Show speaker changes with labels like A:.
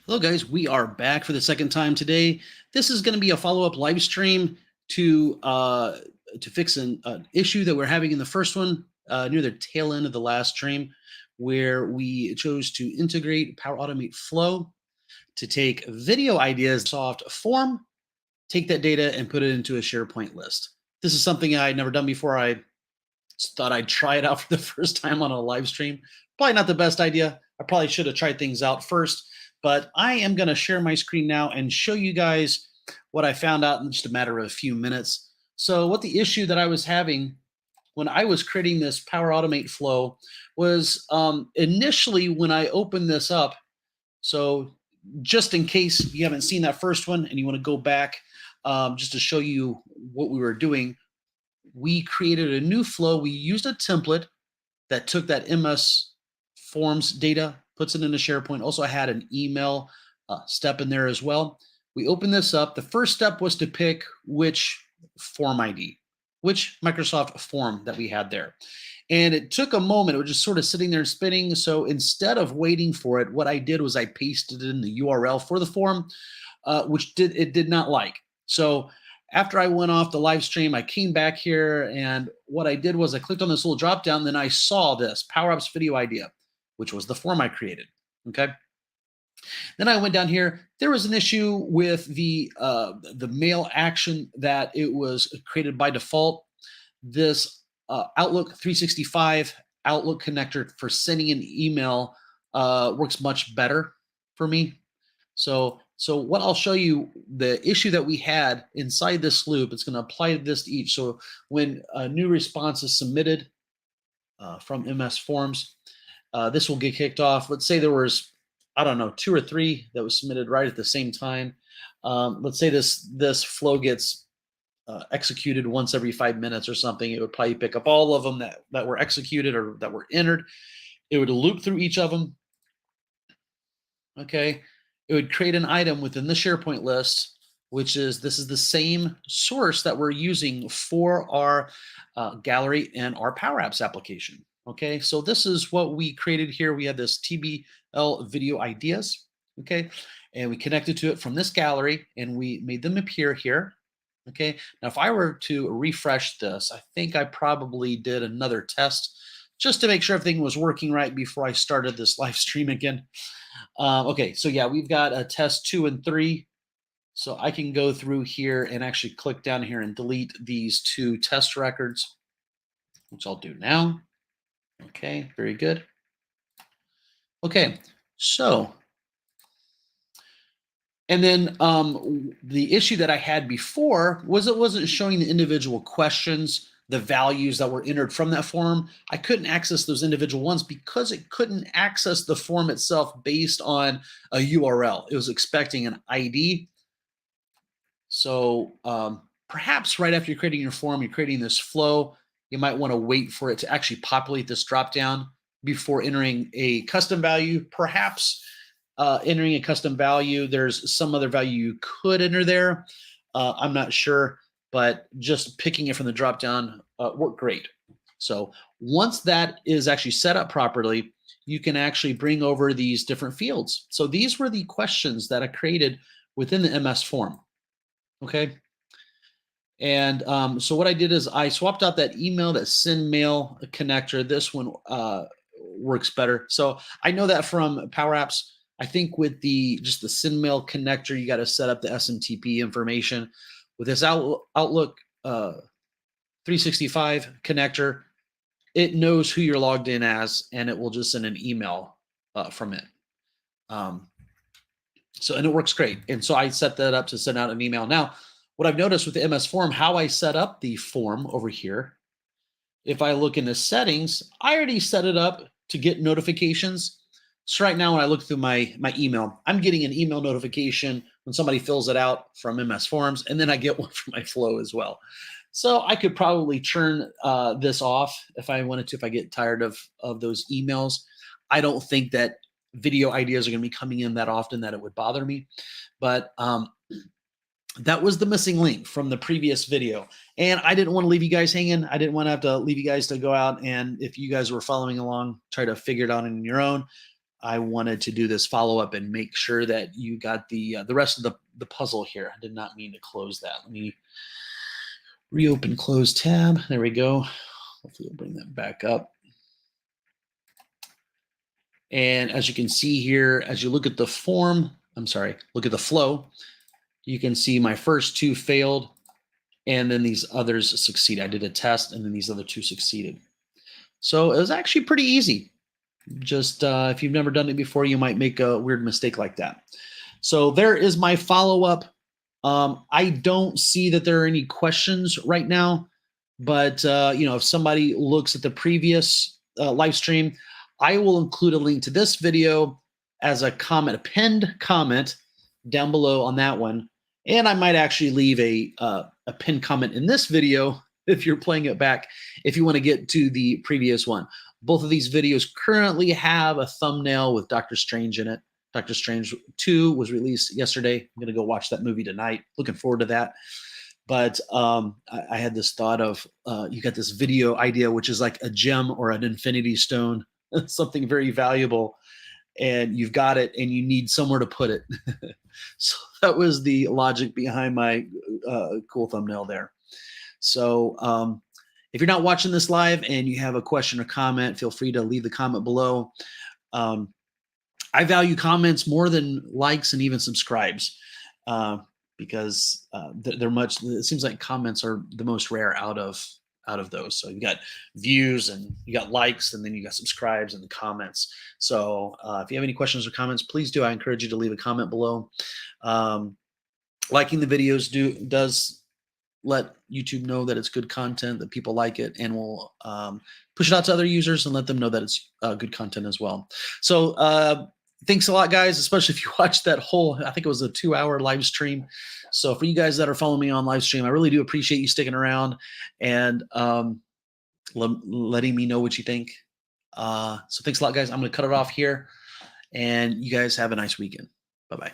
A: Hello, guys. We are back for the second time today. This is going to be a follow-up live stream to fix an issue that we're having in the first one near the tail end of the last stream, where we chose to integrate Power Automate Flow to take video ideas, soft form, take that data and put it into a SharePoint list. This is something I'd never done before. I thought I'd try it out for the first time on a live stream. Probably not the best idea. I probably should have tried things out first, but I am going to share my screen now and show you guys what I found out in just a matter of a few minutes. So what the issue that I was having when I was creating this Power Automate flow was initially when I opened this up. So just in case you haven't seen that first one and you want to go back just to show you what we were doing, we created a new flow. We used a template that took that MS Forms data, puts it into SharePoint. Also had an email step in there as well. We opened this up. The first step was to pick which form ID, which Microsoft form that we had there. And it took a moment. It was just sort of sitting there spinning. So instead of waiting for it, what I did was I pasted in the URL for the form, which it did not like. So after I went off the live stream, I came back here, and what I did was I clicked on this little drop down. Then I saw this PowerApps video idea, which was the form I created. Okay. Then I went down here. There was an issue with the mail action that it was created by default. This Outlook 365 Outlook connector for sending an email works much better for me. So what I'll show you, the issue that we had inside this loop, it's going to apply this to each. So when a new response is submitted from MS Forms, this will get kicked off. Let's say there was, I don't know, 2 or 3 that was submitted right at the same time. Let's say this flow gets executed once every 5 minutes or something. It would probably pick up all of them that were executed or that were entered. It would loop through each of them. Okay. It would create an item within the SharePoint list, which is, this is the same source that we're using for our gallery and our PowerApps application. Okay, so this is what we created here. We had this TBL video ideas, okay, and we connected to it from this gallery, and we made them appear here. Okay, now if I were to refresh this, I think I probably did another test just to make sure everything was working right before I started this live stream again. Okay, so yeah, we've got a test 2 and 3. So I can go through here and actually click down here and delete these 2 test records, which I'll do now. Okay, very good. Okay, so, and then the issue that I had before was it wasn't showing the individual questions, the values that were entered from that form. I couldn't access those individual ones because it couldn't access the form itself based on a URL. It was expecting an ID. So perhaps right after you're creating your form, you're creating this flow, you might want to wait for it to actually populate this dropdown before entering a custom value. Perhaps entering a custom value, there's some other value you could enter there. I'm not sure, but just picking it from the dropdown worked great. So once that is actually set up properly, you can actually bring over these different fields. So these were the questions that I created within the MS form. Okay. And so what I did is I swapped out that email, that send mail connector. This one works better. So I know that from PowerApps. I think with just the send mail connector, you got to set up the SMTP information. With this Outlook 365 connector, it knows who you're logged in as, and it will just send an email from it. So, and it works great. And so I set that up to send out an email. Now, what I've noticed with the MS form, how I set up the form over here, if I look into settings, I already set it up to get notifications. So right now when I look through my email, I'm getting an email notification when somebody fills it out from MS Forms, and then I get one from my flow as well. So I could probably turn this off if I wanted to, if I get tired of those emails. I don't think that video ideas are going to be coming in that often that it would bother me. But that was the missing link from the previous video. And I didn't want to leave you guys hanging. I didn't want to have to leave you guys to go out, and if you guys were following along, try to figure it out on your own. I wanted to do this follow up and make sure that you got the rest of the puzzle here. I did not mean to close that. Let me reopen close tab. There we go. Hopefully we'll bring that back up. And as you can see here, as you look at the form, look at the flow, you can see my first two failed and then these others succeed. I did a test and then these other two succeeded. So it was actually pretty easy. Just if you've never done it before, you might make a weird mistake like that. So there is my follow-up. I don't see that there are any questions right now, but if somebody looks at the previous live stream, I will include a link to this video as a comment, a pinned comment down below on that one. And I might actually leave a pinned comment in this video if you're playing it back, if you want to get to the previous one. Both of these videos currently have a thumbnail with Doctor Strange in it. Doctor Strange 2 was released yesterday. I'm going to go watch that movie tonight. Looking forward to that. But I had this thought of, you got this video idea, which is like a gem or an infinity stone, something very valuable, and you've got it and you need somewhere to put it. So that was the logic behind my cool thumbnail there. So if you're not watching this live and you have a question or comment, feel free to leave the comment below. I value comments more than likes and even subscribes because they're much. It seems like comments are the most rare out of those. So you got views and you got likes and then you got subscribes and the comments. So if you have any questions or comments, please do. I encourage you to leave a comment below. Liking the videos does let YouTube know that it's good content, that people like it, and we'll push it out to other users and let them know that it's good content as well. So thanks a lot, guys, especially if you watched that whole, I think it was a 2-hour live stream. So for you guys that are following me on live stream, I really do appreciate you sticking around and letting me know what you think. So thanks a lot, guys. I'm going to cut it off here, and you guys have a nice weekend. Bye-bye.